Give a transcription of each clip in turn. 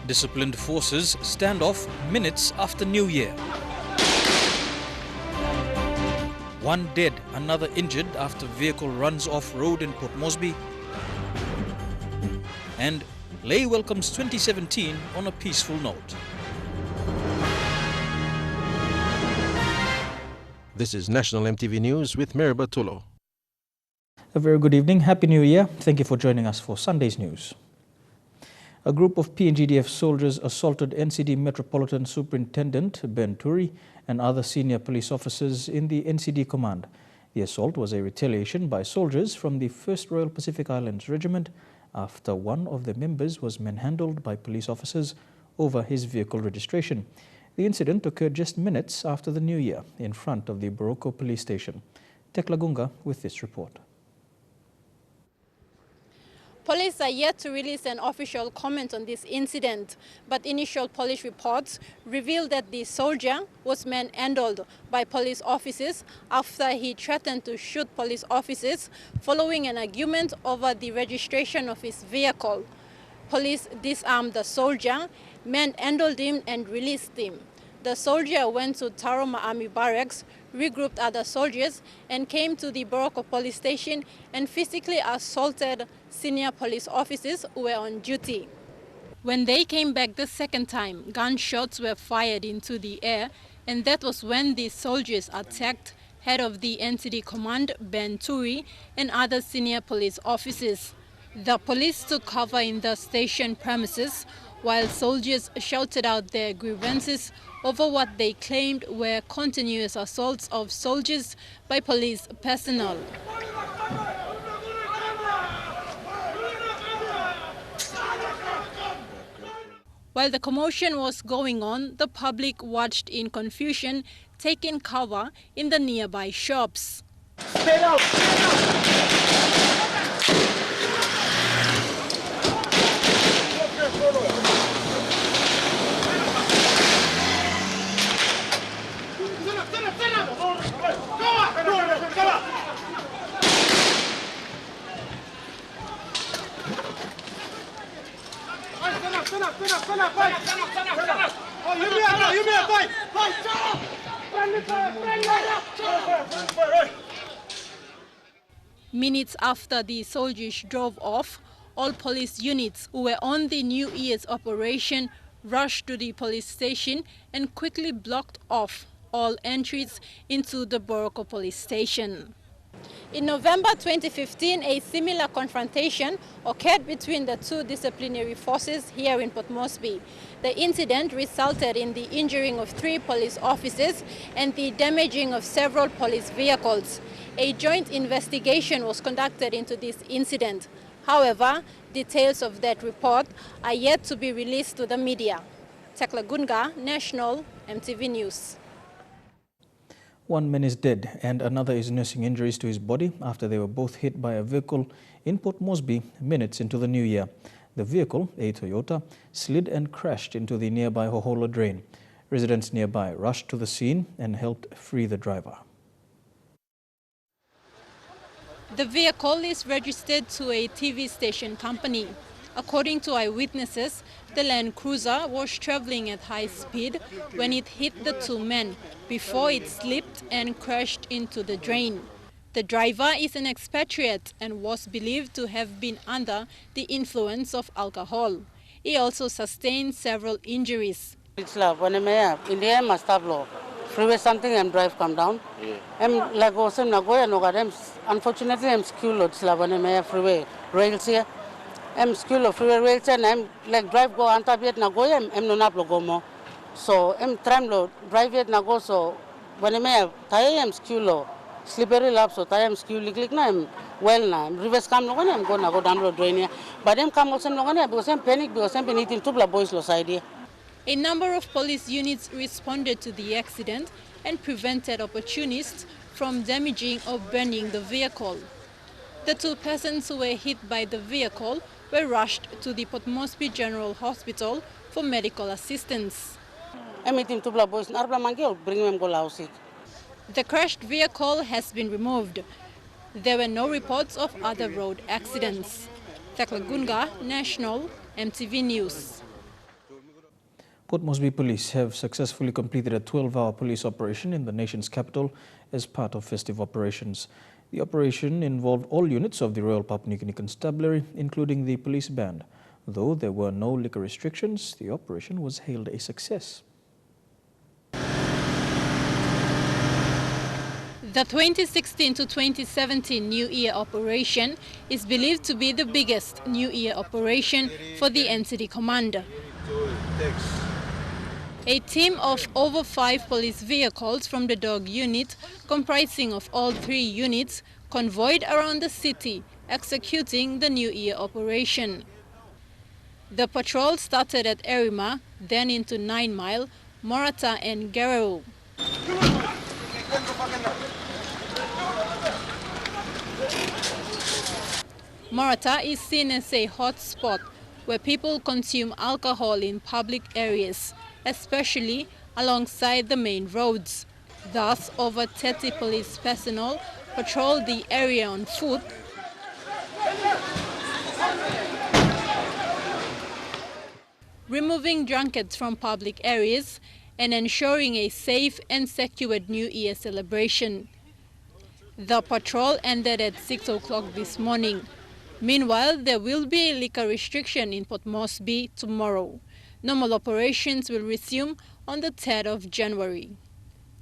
Disciplined forces standoff minutes after New Year. One dead, another injured after vehicle runs off-road in Port Moresby. And Lay welcomes 2017 on a peaceful note. This is National EMTV News with Miriba Tulo. A very good evening. Happy New Year. Thank you for joining us for Sunday's news. A group of PNGDF soldiers assaulted NCD Metropolitan Superintendent Ben Turi and other senior police officers in the NCD command. The assault was a retaliation by soldiers from the 1st Royal Pacific Islands Regiment after one of their members was manhandled by police officers over his vehicle registration. The incident occurred just minutes after the New Year in front of the Boroko police station. Tekla Gunga with this report. Police are yet to release an official comment on this incident, but initial police reports reveal that the soldier was manhandled by police officers after he threatened to shoot police officers following an argument over the registration of his vehicle. Police disarmed the soldier, manhandled him and released him. The soldier went to Taroma Army Barracks, regrouped other soldiers and came to the Boroko police station and physically assaulted senior police officers who were on duty. When they came back the second time, gunshots were fired into the air, and that was when the soldiers attacked head of the NCD command, Ben Turi, and other senior police officers. The police took cover in the station premises while soldiers shouted out their grievances over what they claimed were continuous assaults of soldiers by police personnel. While the commotion was going on, the public watched in confusion, taking cover in the nearby shops. Stand out! Minutes after the soldiers drove off, all police units who were on the New Year's operation rushed to the police station and quickly blocked off all entries into the Boroko police station. In November 2015, a similar confrontation occurred between the two disciplinary forces here in Port Moresby. The incident resulted in the injuring of 3 police officers and the damaging of several police vehicles. A joint investigation was conducted into this incident. However, details of that report are yet to be released to the media. Tekla Gunga, National EMTV News. One man is dead and another is nursing injuries to his body after they were both hit by a vehicle in Port Moresby minutes into the new year. The vehicle, a Toyota, slid and crashed into the nearby Hohola drain. Residents nearby rushed to the scene and helped free the driver. The vehicle is registered to a TV station company. According to eyewitnesses, the Land Cruiser was traveling at high speed when it hit the 2 men before it slipped and crashed into the drain. The driver is an expatriate and was believed to have been under the influence of alcohol. He also sustained several injuries. It's like when I'm in the end, must have law. Freeway something and drive come down. I'm like Osem Nagoya no unfortunately I'm skilled it's like when I'm freeway rails here. I'm skilled freeway rails and I'm like drive go antabiet Nagoya I'm no go more. So I'm trying to drive it Nago so when I'm tire I'm skilled slippery lap so tire I'm skilled click na I'm well now. Reverse come no I'm gonna go down the drain here. But I'm come also no because I'm panic because I'm beneath two boys lost idea. A number of police units responded to the accident and prevented opportunists from damaging or burning the vehicle. The 2 persons who were hit by the vehicle were rushed to the Port Moresby General Hospital for medical assistance. The crashed vehicle has been removed. There were no reports of other road accidents. Tekla Gunga, National EMTV News. Port Moresby Police have successfully completed a 12-hour police operation in the nation's capital as part of festive operations. The operation involved all units of the Royal Papua New Guinea Constabulary, including the police band. Though there were no liquor restrictions, the operation was hailed a success. The 2016 to 2017 New Year operation is believed to be the biggest New Year operation for the NCD commander. A team of over 5 police vehicles from the dog unit, comprising of all 3 units, convoyed around the city, executing the New Year operation. The patrol started at Erima, then into 9 Mile, Morata and Guerrero. Morata is seen as a hot spot where people consume alcohol in public areas, especially alongside the main roads. Thus, over 30 police personnel patrol the area on foot, removing drunkards from public areas and ensuring a safe and secured New Year celebration. The patrol ended at 6 o'clock this morning. Meanwhile, there will be a liquor restriction in Port Moresby tomorrow. Normal operations will resume on the 3rd of January.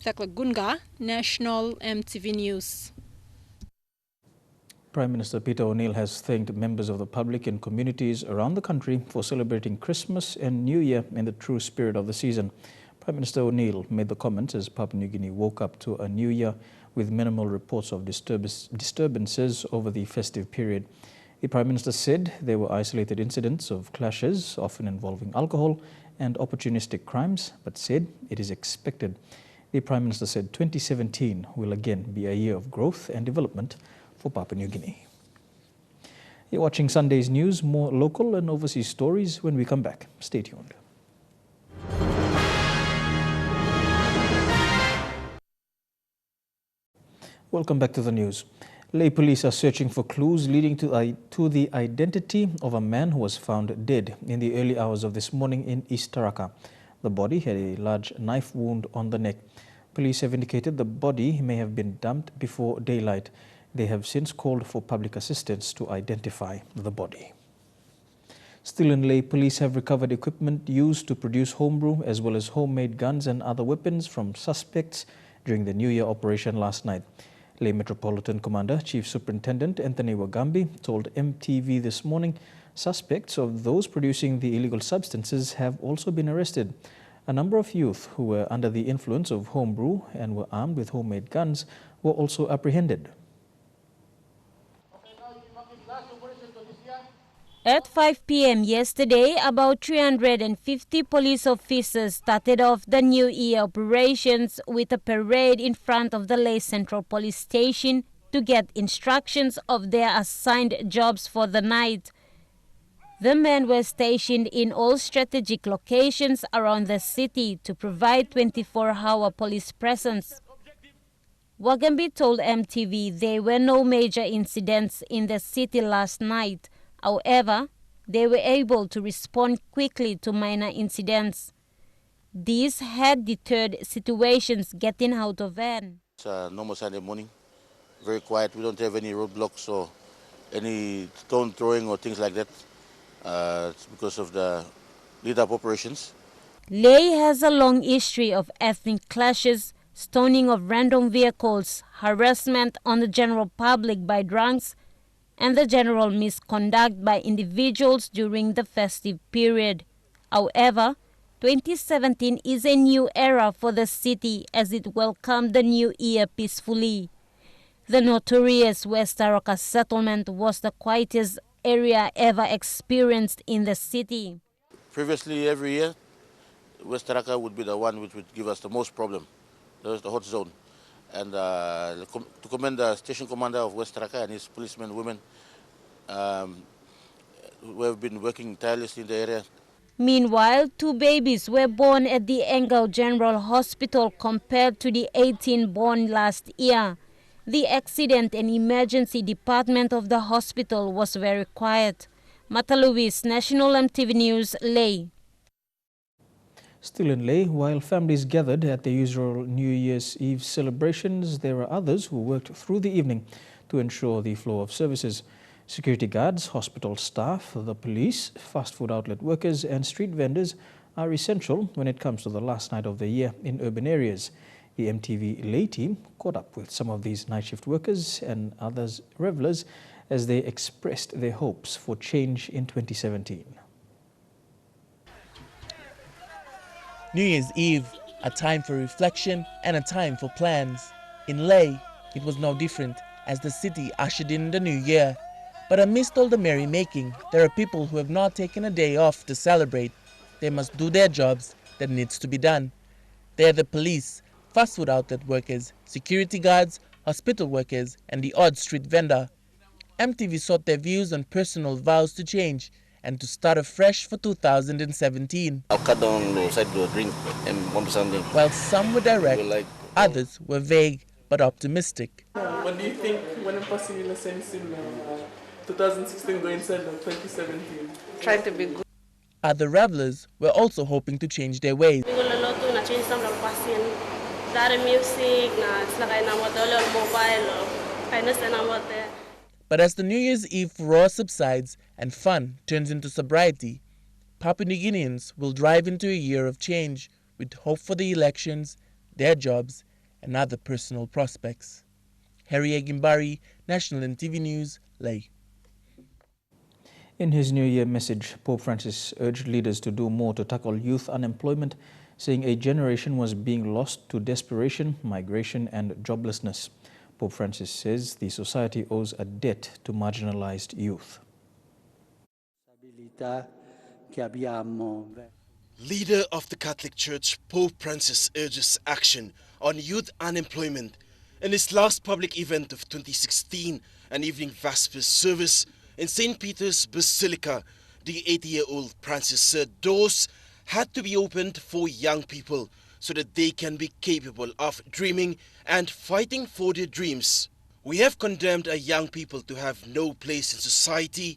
Thakla Gunga, National EMTV News. Prime Minister Peter O'Neill has thanked members of the public and communities around the country for celebrating Christmas and New Year in the true spirit of the season. Prime Minister O'Neill made the comments as Papua New Guinea woke up to a new year with minimal reports of disturbances over the festive period. The Prime Minister said there were isolated incidents of clashes, often involving alcohol and opportunistic crimes, but said it is expected. The Prime Minister said 2017 will again be a year of growth and development for Papua New Guinea. You're watching Sunday's news, more local and overseas stories when we come back. Stay tuned. Welcome back to the news. Lay police are searching for clues leading to the identity of a man who was found dead in the early hours of this morning in East Taraka. The body had a large knife wound on the neck. Police have indicated the body may have been dumped before daylight. They have since called for public assistance to identify the body. Still in Lay, police have recovered equipment used to produce homebrew as well as homemade guns and other weapons from suspects during the New Year operation last night. Lay Metropolitan Commander Chief Superintendent Anthony Wagambi told EMTV this morning suspects of those producing the illegal substances have also been arrested. A number of youth who were under the influence of homebrew and were armed with homemade guns were also apprehended. At 5 p.m. yesterday, about 350 police officers started off the New Year operations with a parade in front of the Lay Central Police Station to get instructions of their assigned jobs for the night. The men were stationed in all strategic locations around the city to provide 24-hour police presence. Wagambi told MTV there were no major incidents in the city last night. However, they were able to respond quickly to minor incidents. These had deterred situations getting out of hand. It's a normal Sunday morning, very quiet. We don't have any roadblocks or any stone throwing or things like that. It's because of the lead-up operations. Lay has a long history of ethnic clashes, stoning of random vehicles, harassment on the general public by drunks, and the general misconduct by individuals during the festive period. However, 2017 is a new era for the city as it welcomed the new year peacefully. The notorious West Taraka settlement was the quietest area ever experienced in the city. Previously, every year, West Taraka would be the one which would give us the most problem. That was the hot zone. And to commend the station commander of West Taraka and his policemen and women who have been working tirelessly in the area. Meanwhile, 2 babies were born at the Engau General Hospital compared to the 18 born last year. The accident and emergency department of the hospital was very quiet. Mata Luis, National EMTV News, Lay. Still in Leh, while families gathered at the usual New Year's Eve celebrations, there were others who worked through the evening to ensure the flow of services. Security guards, hospital staff, the police, fast food outlet workers and street vendors are essential when it comes to the last night of the year in urban areas. The EMTV Leh team caught up with some of these night shift workers and others revelers as they expressed their hopes for change in 2017. New Year's Eve, a time for reflection and a time for plans. In Leh, it was no different as the city ushered in the new year. But amidst all the merrymaking, there are people who have not taken a day off to celebrate. They must do their jobs that needs to be done. They are the police, fast food outlet workers, security guards, hospital workers, and the odd street vendor. EMTV sought their views on personal vows to change and to start afresh for 2017. I'll cut down the side to drink and one something. While some were direct, others were vague but optimistic. What do you think when possible in 2016 going inside of 2017? Trying to be good. Other revelers were also hoping to change their ways. But as the New Year's Eve roar subsides and fun turns into sobriety, Papua New Guineans will drive into a year of change with hope for the elections, their jobs, and other personal prospects. Harry Agimbari, National EMTV News, Leh. In his New Year message, Pope Francis urged leaders to do more to tackle youth unemployment, saying a generation was being lost to desperation, migration and joblessness. Pope Francis says the society owes a debt to marginalized youth. Leader of the Catholic Church, Pope Francis urges action on youth unemployment. In his last public event of 2016, an evening Vespers service in St. Peter's Basilica, the 80-year-old Francis said doors had to be opened for young people so that they can be capable of dreaming and fighting for their dreams. We have condemned our young people to have no place in society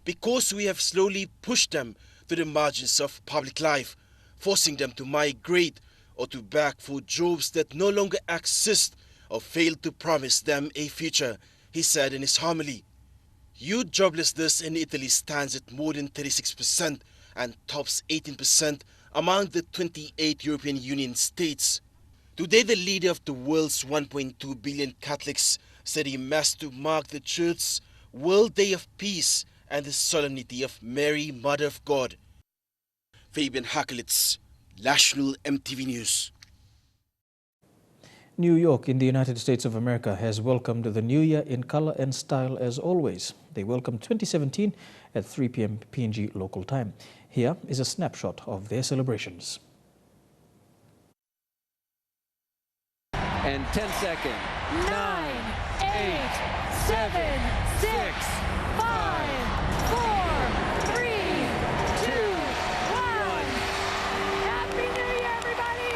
because we have slowly pushed them to the margins of public life, forcing them to migrate or to beg for jobs that no longer exist or fail to promise them a future, he said in his homily. Youth joblessness in Italy stands at more than 36% and tops 18% among the 28 European Union states. Today, the leader of the world's 1.2 billion Catholics said he massed to mark the Church's World Day of Peace and the solemnity of Mary, Mother of God. Fabian Hakelitz, National EMTV News. New York in the United States of America has welcomed the new year in color and style as always. They welcomed 2017 at 3 p.m. PNG local time. Here is a snapshot of their celebrations. And 10 seconds. 9, 8, 7, 6, 5, 4, 3, 2, 1. Happy New Year, everybody!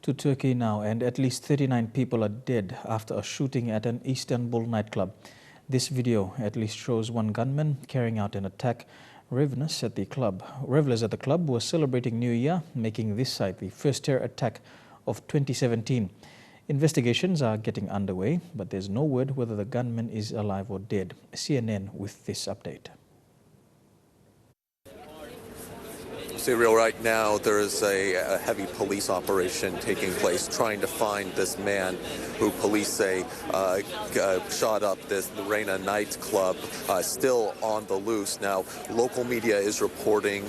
To Turkey now, and at least 39 people are dead after a shooting at an Istanbul nightclub. This video at least shows one gunman carrying out an attack. Revelers at the club were celebrating New Year, making this site the first terror attack of 2017. Investigations are getting underway, but there's no word whether the gunman is alive or dead. CNN with this update. Serial, right now there is a heavy police operation taking place trying to find this man who police say shot up the Reina nightclub, still on the loose. Now, local media is reporting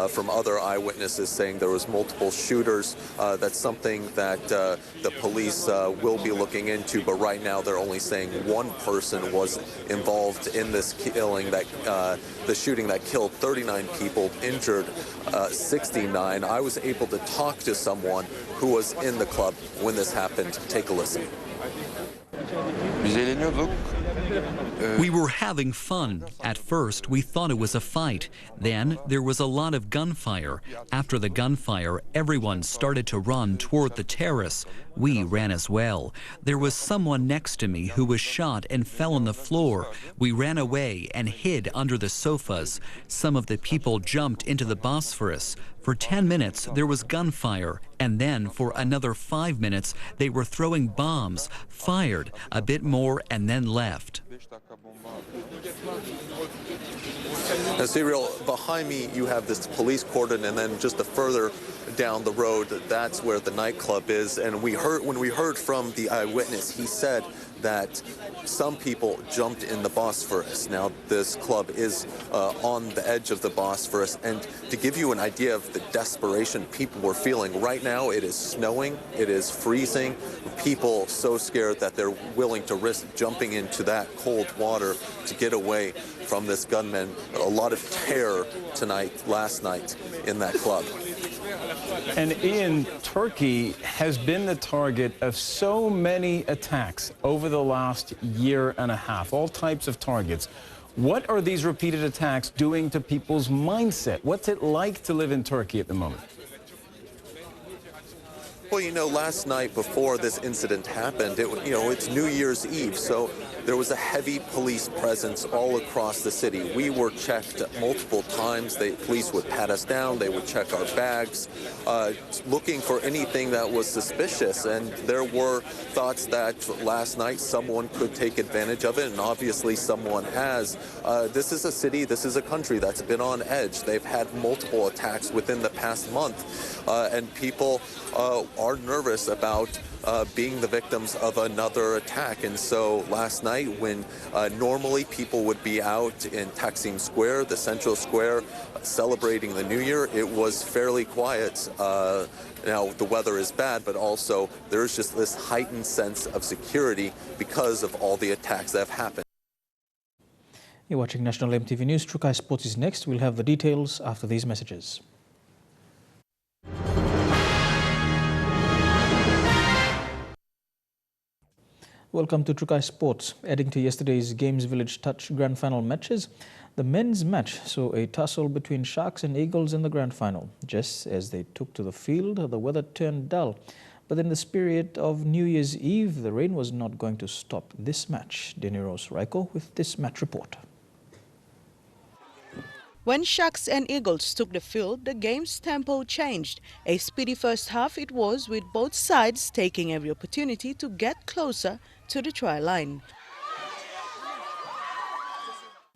from other eyewitnesses saying there was multiple shooters. That's something that the police will be looking into, but right now they're only saying one person was involved in this killing, that the shooting that killed 39 people, injured 69. I was able to talk to someone who was in the club when this happened. Take a listen. We were having fun. At first, we thought it was a fight. Then, there was a lot of gunfire. After the gunfire, everyone started to run toward the terrace. We ran as well. There was someone next to me who was shot and fell on the floor. We ran away and hid under the sofas. Some of the people jumped into the Bosphorus. For 10 minutes, there was gunfire, and then for another 5 minutes, they were throwing bombs, fired a bit more, and then left. Now, Serial, behind me, you have this police cordon, and then just further down the road, that's where the nightclub is. And when we heard from the eyewitness, he said that some people jumped in the Bosphorus. Now, this club is on the edge of the Bosphorus, and to give you an idea of the desperation people were feeling, right now it is snowing, it is freezing, people so scared that they're willing to risk jumping into that cold water to get away from this gunman. A lot of terror last night in that club. And Ian, Turkey has been the target of so many attacks over the last year and a half, all types of targets. What are these repeated attacks doing to people's mindset? What's it like to live in Turkey at the moment? Well, you know, last night before this incident happened, it's New Year's Eve, so there was a heavy police presence all across the city. We were checked multiple times. The police would pat us down. They would check our bags, looking for anything that was suspicious. And there were thoughts that last night someone could take advantage of it, and obviously someone has. This is a city, this is a country that's been on edge. They've had multiple attacks within the past month, and people are nervous about being the victims of another attack. And so last night, when normally people would be out in Taksim Square, the central square, celebrating the New Year, it was fairly quiet. Now, the weather is bad, but also there's just this heightened sense of security because of all the attacks that have happened. You're watching National EMTV News. Trukai Sports is next. We'll have the details after these messages. Welcome to Trukai Sports. Adding to yesterday's Games Village Touch Grand Final matches, the men's match saw a tussle between Sharks and Eagles in the Grand Final. Just as they took to the field, the weather turned dull. But in the spirit of New Year's Eve, the rain was not going to stop this match. Deniros Raiko with this match report. When Sharks and Eagles took the field, the game's tempo changed. A speedy first half it was, with both sides taking every opportunity to get closer to the try line.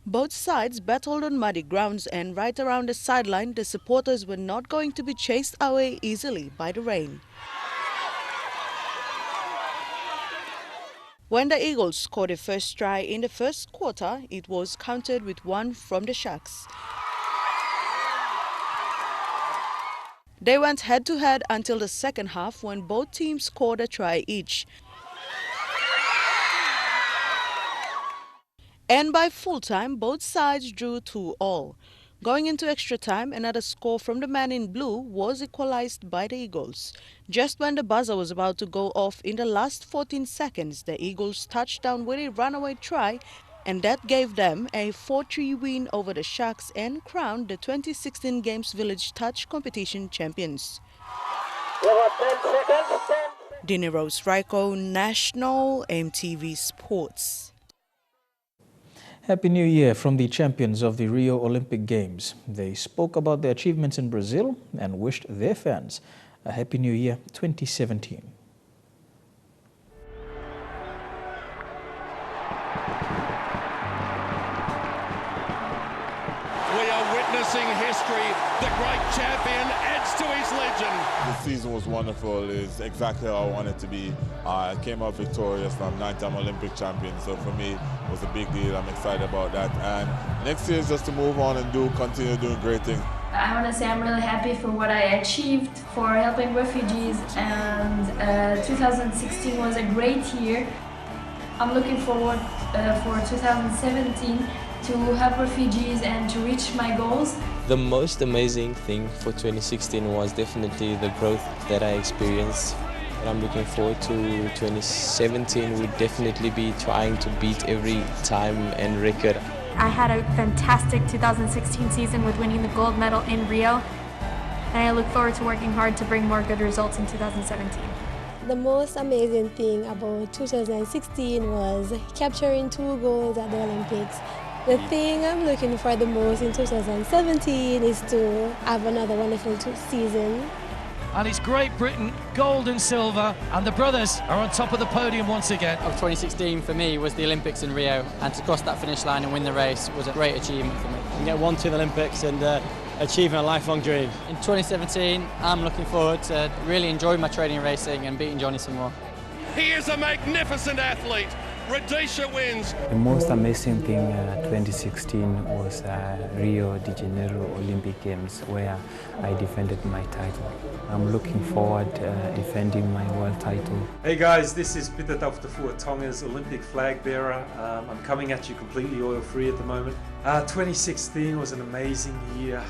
Both sides battled on muddy grounds, and right around the sideline, the supporters were not going to be chased away easily by the rain. When the Eagles scored a first try in the first quarter, it was countered with one from the Sharks. They went head-to-head until the second half, when both teams scored a try each. And by full-time, both sides drew 2-2. Going into extra time, another score from the man in blue was equalized by the Eagles. Just when the buzzer was about to go off in the last 14 seconds, the Eagles touched down with a runaway try, and that gave them a 4-3 win over the Sharks and crowned the 2016 Games Village Touch Competition champions. Deniros Raiko, National EMTV Sports. Happy New Year from the champions of the Rio Olympic Games. They spoke about their achievements in Brazil and wished their fans a Happy New Year 2017. We are witnessing history. The great champion adds to his legend. The season was wonderful. It's exactly how I wanted it to be. I came out victorious. I'm 9-time Olympic champion, so for me it was a big deal. I'm excited about that. And next year is just to move on and continue doing great things. I want to say I'm really happy for what I achieved for helping refugees, and 2016 was a great year. I'm looking forward for 2017 to help refugees and to reach my goals. The most amazing thing for 2016 was definitely the growth that I experienced. And I'm looking forward to 2017. We'll definitely be trying to beat every time and record. I had a fantastic 2016 season with winning the gold medal in Rio, and I look forward to working hard to bring more good results in 2017. The most amazing thing about 2016 was capturing 2 golds at the Olympics. The thing I'm looking for the most in 2017 is to have another wonderful season. And it's Great Britain, gold and silver, and the brothers are on top of the podium once again. Of 2016 for me was the Olympics in Rio, and to cross that finish line and win the race was a great achievement for me. You get 1 to the Olympics and achieving a lifelong dream. In 2017, I'm looking forward to really enjoying my training and racing and beating Johnny some more. He is a magnificent athlete. Rhodesia wins. The most amazing thing 2016 was Rio de Janeiro Olympic Games, where I defended my title. I'm looking forward defending my world title. Hey guys, this is Peter Taufutafua Tonga's Olympic flag bearer. I'm coming at you completely oil-free at the moment. 2016 was an amazing year.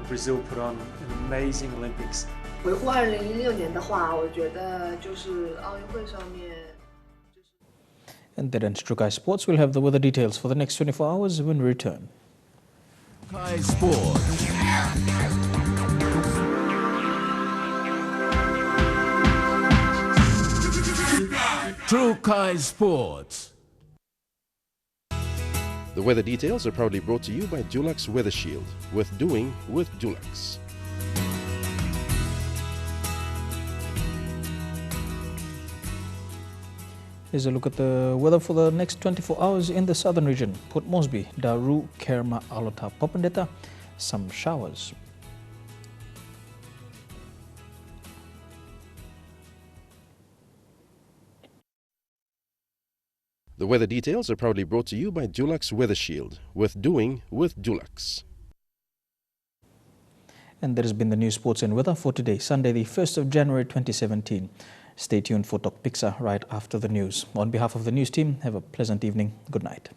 Brazil put on an amazing Olympics. 回顾2016年的话，我觉得就是奥运会上面。 And that ends True Kai Sports. We'll have the weather details for the next 24 hours when we return. Kai Sports. True Kai Sports. The weather details are proudly brought to you by Dulux Weather Shield. Worth doing with Dulux. Here's a look at the weather for the next 24 hours in the southern region. Port Moresby, Daru, Kerma, Alota, Popondetta, some showers. The weather details are proudly brought to you by Dulux Weather Shield. Worth doing with Dulux. And that has been the news, sports and weather for today, Sunday the 1st of January 2017. Stay tuned for Talk Picture right after the news. On behalf of the news team, have a pleasant evening. Good night.